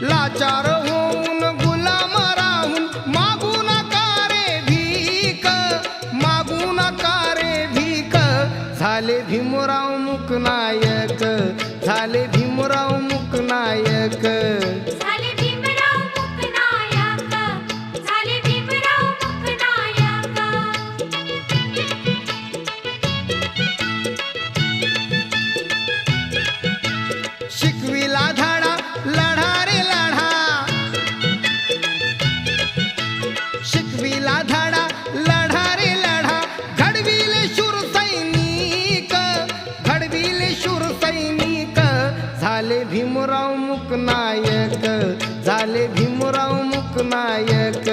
लाचार होऊन गुलाम राहून मागू नका रे भीक, मागू नका रे भीक. झाले भीमराव मूकनायक, झाले भीमराव मूकनायक. झाले भीमराव मूकनायक, झाले भीमराव मूकनायक. शिकविला धडा लढा रे लढा, शिकविला धडा लढा रे लढा. घडविले शूर सैनिक, घडविले शूर सैनिक. झाले भीमराव मूकनायक, झाले भीमराव मूकनायक.